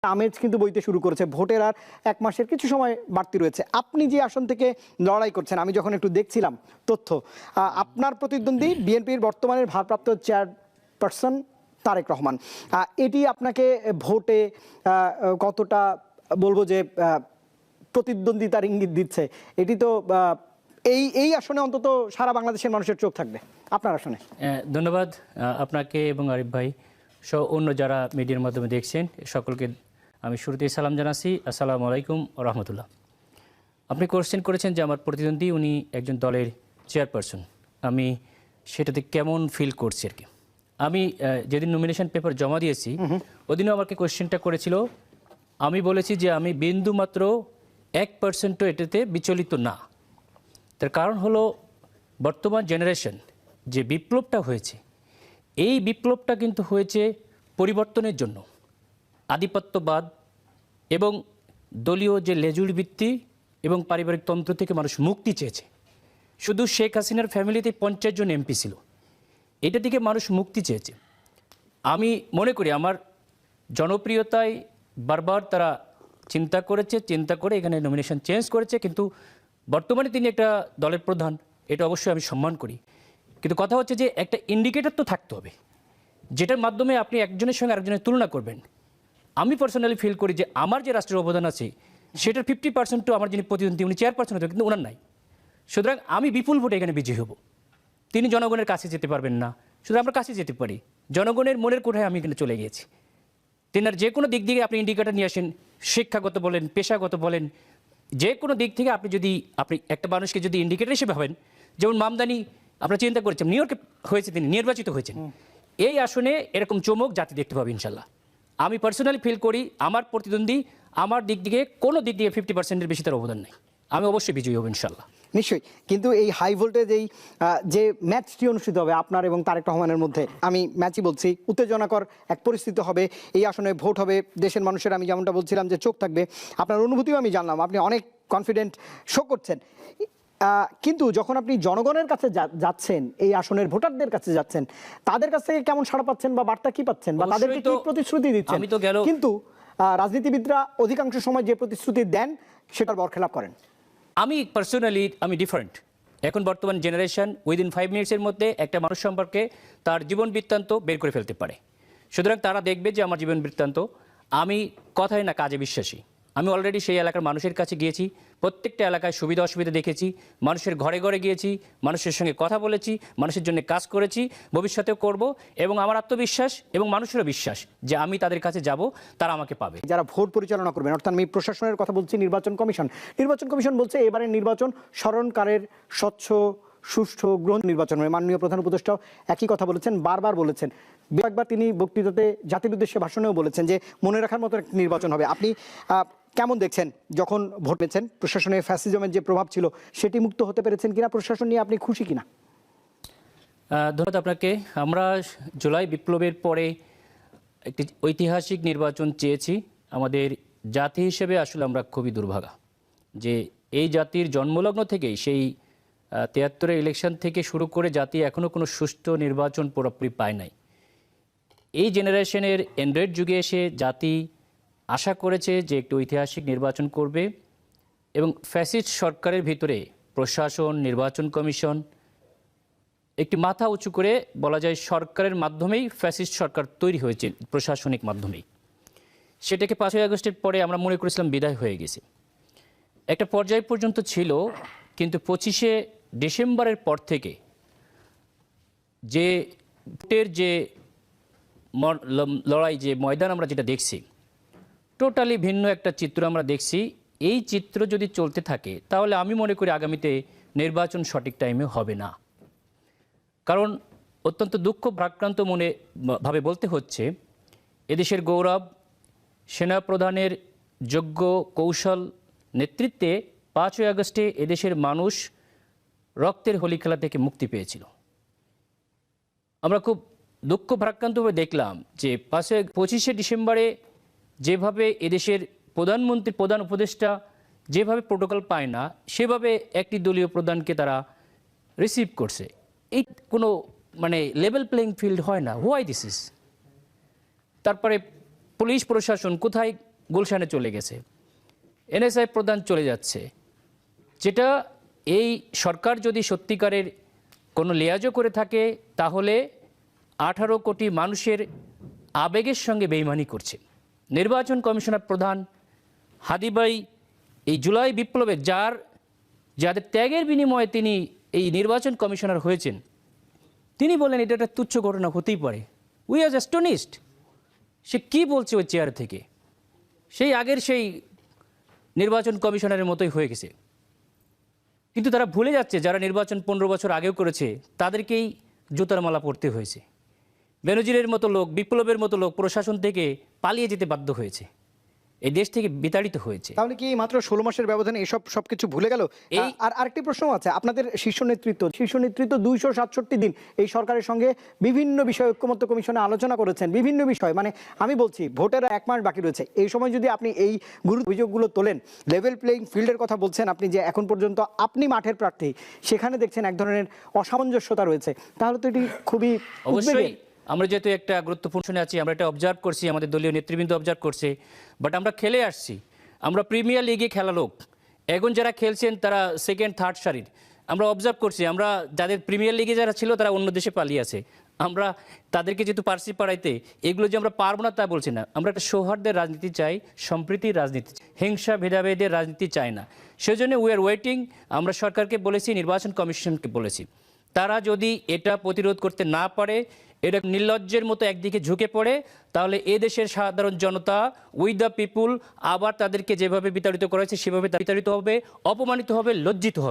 আমেজ কিন্তু বইতে শুরু করেছে। ভোটের আর ১ মাসের কিছু সময় বাড়তি রয়েছে। আপনি যে আসন থেকে লড়াই করছেন, আমি যখন একটু দেখছিলাম তথ্য, আপনার প্রতিদ্বন্দ্বী বিএনপির বর্তমানের ভারপ্রাপ্ত চেয়ারপারসন তারেক রহমান। এটি আপনাকে ভোটে কতটা বলবো যে প্রতিদ্বন্দ্বিতার ইঙ্গিত দিচ্ছে? এটি তো এই আসনে অন্তত সারা বাংলাদেশের মানুষের চোখ থাকবে আপনার আসনে। ধন্যবাদ আপনাকে এবং আরিফ ভাই সহ অন্য যারা মিডিয়ার মাধ্যমে দেখছেন সকলকে আমি শুরুতেই সালাম জানাচ্ছি। আসসালামু আলাইকুম রহমতুল্লাহ। আপনি কোশ্চেন করেছেন যে আমার প্রতিদ্বন্দ্বী উনি একজন দলের চেয়ারপারসন, আমি সেটাতে কেমন ফিল করছি আর কি। আমি যেদিন নমিনেশন পেপার জমা দিয়েছি ওদিনও আমাকে কোশ্চেনটা করেছিল, আমি বলেছি যে আমি বিন্দু মাত্র 1% এটাতে বিচলিত না। তার কারণ হলো বর্তমান জেনারেশন যে বিপ্লবটা হয়েছে, এই বিপ্লবটা কিন্তু হয়েছে পরিবর্তনের জন্য। আধিপত্যবাদ এবং দলীয় যে লেজুড় ভিত্তি এবং পারিবারিক তন্ত্র থেকে মানুষ মুক্তি চেয়েছে। শুধু শেখ হাসিনার ফ্যামিলিতে 50 জন এমপি ছিল, এটা থেকে মানুষ মুক্তি চেয়েছে। আমি মনে করি আমার জনপ্রিয়তায় বারবার তারা চিন্তা করে এখানে নমিনেশন চেঞ্জ করেছে, কিন্তু বর্তমানে তিনি একটা দলের প্রধান, এটা অবশ্যই আমি সম্মান করি। কিন্তু কথা হচ্ছে যে একটা ইন্ডিকেটর তো থাকতে হবে, যেটার মাধ্যমে আপনি একজনের সঙ্গে আরেকজনের তুলনা করবেন। আমি পার্সোনালি ফিল করি যে আমার যে রাষ্ট্রের অবদান আছে সেটার 50% আমার যিনি প্রতিদ্বন্দ্বী উনি চেয়ারপারসন হতে, কিন্তু ওনার নাই। সুতরাং আমি বিপুল ভোটে এখানে বিজয়ী হব। তিনি জনগণের কাছে যেতে পারবেন না, শুধু আমরা কাছে যেতে পারি। জনগণের মনের কোঠায় আমি এখানে চলে গিয়েছি। তেনার যে কোনো দিক থেকে আপনি ইন্ডিকেটর নিয়ে আসেন, শিক্ষাগত বলেন, পেশাগত বলেন, যে কোনো দিক থেকে আপনি একটা মানুষকে যদি ইন্ডিকেটর হিসেবে ভাবেন, যেমন মামদানি আপনারা চিন্তা করেছেন নিউ ইয়র্কে হয়েছে, তিনি নির্বাচিত হয়েছেন। এই আসনে এরকম চমক জাতি দেখতে পাবে ইনশাল্লাহ। আমি পার্সোনালি ফিল করি আমার প্রতিদ্বন্দ্বী আমার দিক থেকে কোনো দিক দিয়ে 50%-এর বেশি তার অবদান নেই। আমি অবশ্যই বিজয়ী হব ইনশাল্লাহ। নিশ্চয়ই, কিন্তু এই হাই ভোল্টেজ যে ম্যাচটি অনুষ্ঠিত হবে আপনার এবং তারেক রহমানের মধ্যে, আমি ম্যাচই বলছি, উত্তেজনাকর এক পরিস্থিতি হবে। এই আসনে ভোট হবে, দেশের মানুষের, আমি যেমনটা বলছিলাম যে চোখ থাকবে। আপনার অনুভূতিও আমি জানলাম, আপনি অনেক কনফিডেন্ট শো করছেন। কিন্তু যখন আপনি জনগণের কাছে যাচ্ছেন, এই আসনের ভোটারদের কাছে যাচ্ছেন, তাদের কাছ থেকে কেমন সাড়া পাচ্ছেন বা বার্তা কি পাচ্ছেন বা তাদেরকে কি প্রতিশ্রুতি দিচ্ছেন? কিন্তু রাজনীতিবিদরা অধিকাংশ সময় যে প্রতিশ্রুতি দেন সেটার বরখেলাপ করেন। আমি পার্সোনালি ডিফারেন্ট। এখন বর্তমান জেনারেশন উইদিন 5 মিনিটসের মধ্যে একটা মানুষ সম্পর্কে তার জীবন বৃত্তান্ত বের করে ফেলতে পারে। সুতরাং তারা দেখবে যে আমার জীবন বৃত্তান্ত, আমি কথায় না কাজে বিশ্বাসী। আমি অলরেডি সেই এলাকার মানুষের কাছে গিয়েছি, প্রত্যেকটা এলাকায় সুবিধা অসুবিধা দেখেছি, মানুষের ঘরে ঘরে গিয়েছি, মানুষের সঙ্গে কথা বলেছি, মানুষের জন্য কাজ করেছি, ভবিষ্যতেও করব। এবং আমার আত্মবিশ্বাস এবং মানুষেরও বিশ্বাস যে আমি তাদের কাছে যাব, তারা আমাকে পাবে। যারা ভোট পরিচালনা করবেন, অর্থাৎ আমি প্রশাসনের কথা বলছি, নির্বাচন কমিশন বলছে এবারের নির্বাচন স্মরণকালের স্বচ্ছ সুষ্ঠু গ্রহণ নির্বাচন হবে। মাননীয় প্রধান উপদেষ্টাও একই কথা বলেছেন, বারবার বলেছেন। একবার তিনি বক্তৃতাতে জাতির উদ্দেশ্যে ভাষণেও বলেছেন যে মনে রাখার মতো একটা নির্বাচন হবে। আপনি কেমন দেখছেন যখন ভোট পেয়েছেন? প্রশাসনের ফ্যাসিজমের যে প্রভাব ছিল সেটি মুক্ত হতে পেরেছেন কিনা? প্রশাসন নিয়ে আপনি খুশি কিনা? ধন্যবাদ আপনাকে। আমরা জুলাই বিপ্লবের পরে একটি ঐতিহাসিক নির্বাচন চেয়েছি। আমাদের জাতি হিসেবে আসলে আমরা খুবই দুর্ভাগা যে এই জাতির জন্মলগ্ন থেকেই সেই 73-এর ইলেকশন থেকে শুরু করে জাতি এখনও কোনো সুষ্ঠু নির্বাচন পুরোপুরি পায় নাই। এই জেনারেশনের অ্যান্ড্রয়েড যুগে এসে জাতি আশা করেছে যে একটি ঐতিহাসিক নির্বাচন করবে এবং ফ্যাসিস্ট সরকারের ভিতরে প্রশাসন, নির্বাচন কমিশন একটি মাথা উঁচু করে বলা যায় সরকারের মাধ্যমেই ফ্যাসিস্ট সরকার তৈরি হয়েছে, প্রশাসনিক মাধ্যমেই। সেটাকে 5ই আগস্টের পরে আমরা মনে করেছিলাম বিদায় হয়ে গেছে, একটা পর্যায় পর্যন্ত ছিল। কিন্তু 25শে ডিসেম্বরের পর থেকে যে ভোটের যে লড়াই, যে ময়দান আমরা যেটা দেখছি, টোটালি ভিন্ন একটা চিত্র আমরা দেখছি। এই চিত্র যদি চলতে থাকে তাহলে আমি মনে করি আগামীতে নির্বাচন সঠিক টাইমে হবে না। কারণ অত্যন্ত দুঃখ ভারাক্রান্ত ভাবে বলতে হচ্ছে, এদেশের গৌরব সেনাপ্রধানের যোগ্য কৌশল নেতৃত্বে 5ই আগস্টে এদেশের মানুষ রক্তের হোলি খেলা থেকে মুক্তি পেয়েছিল। আমরা খুব দুঃখ ভারাক্রান্তভাবে দেখলাম যে 25শে ডিসেম্বরে যেভাবে এদেশের প্রধানমন্ত্রী, প্রধান উপদেষ্টা যেভাবে প্রোটোকল পায় না, সেভাবে একটি দলীয় প্রধানকে তারা রিসিভ করছে। এই কোনো লেভেল প্লেইং ফিল্ড হয় না। Why this is? তারপরে পুলিশ প্রশাসন কোথায় গুলশানে চলে গেছে, এনএসআই প্রধান চলে যাচ্ছে, যেটা এই সরকার যদি সত্যিকারের কোনো লিয়াজও করে থাকে তাহলে 18 কোটি মানুষের আবেগের সঙ্গে বেইমানি করছে। নির্বাচন কমিশনার প্রধান হাদি ভাই এই জুলাই বিপ্লবে যাদের ত্যাগের বিনিময়ে তিনি এই নির্বাচন কমিশনার হয়েছেন, তিনি বলেন এটা একটা তুচ্ছ ঘটনা হতেই পারে। We are astonished. সে কি বলছে ওই চেয়ার থেকে? সেই আগের সেই নির্বাচন কমিশনারের মতোই হয়ে গেছে। কিন্তু তারা ভুলে যাচ্ছে যারা নির্বাচন 15 বছর আগেও করেছে তাদেরকেই জুতার মালা পরতে হয়েছে। বেনজিরের মতো লোক, বিপ্লবের মতো লোক প্রশাসন থেকে পালিয়ে যেতে বাধ্য হয়েছে, এই দেশ থেকে বিতাড়িত হয়েছে। তাহলে কি মাত্র 16 মাসের ব্যবধানে এসব সবকিছু ভুলে গেল? আর আরেকটি প্রশ্ন আছে, আপনাদের শীর্ষ নেতৃত্ব 267 দিন এই সরকারের সঙ্গে বিভিন্ন বিষয়ে ঐক্যমত্য কমিশনে আলোচনা করেছেন, বিভিন্ন বিষয়, মানে আমি বলছি ভোটের 1 মাস বাকি রয়েছে, এই সময় যদি আপনি এই গুরুত্ব অভিযোগগুলো তোলেন, লেভেল প্লেইং ফিল্ডের কথা বলছেন আপনি, যে এখন পর্যন্ত আপনি মাঠের প্রার্থী, সেখানে দেখছেন এক ধরনের অসামঞ্জস্যতা রয়েছে, তাহলে তো এটি খুবই অবশ্যই। আমরা যেহেতু একটা গুরুত্বপূর্ণ শুনে আছি, আমরা এটা অবজার্ভ করছি, আমাদের দলীয় নেতৃবৃন্দ অবজার্ভ করছে, বাট আমরা খেলে আসছি, আমরা প্রিমিয়ার লিগে খেলা লোক, এখন যারা খেলছেন তারা সেকেন্ড থার্ড সারির, আমরা অবজার্ভ করছি, আমরা যাদের প্রিমিয়ার লিগে যারা ছিল তারা অন্য দেশে পালিয়ে আছে, আমরা তাদেরকে যেহেতু পার্সি পাড়াইতে, এগুলো যে আমরা পারবো না তা বলছি না, আমরা একটা সৌহার্দ্যের রাজনীতি চাই, সম্প্রীতির রাজনীতি, হিংসা ভেদাভেদের রাজনীতি চাই না। সেজন্য উই আর ওয়েটিং। আমরা সরকারকে বলেছি, নির্বাচন কমিশনকে বলেছি, তারা যদি এটা প্রতিরোধ করতে না পারে, এটা নির্লজ্জের মতো একদিকে ঝুঁকে পড়ে, তাহলে এ দেশের সাধারণ জনতা, উই দ্য পিপুল, আবার তাদেরকে যেভাবে বিতাড়িত করা হয়েছে সেভাবে বিতাড়িত হবে, অপমানিত হবে, লজ্জিত হবে।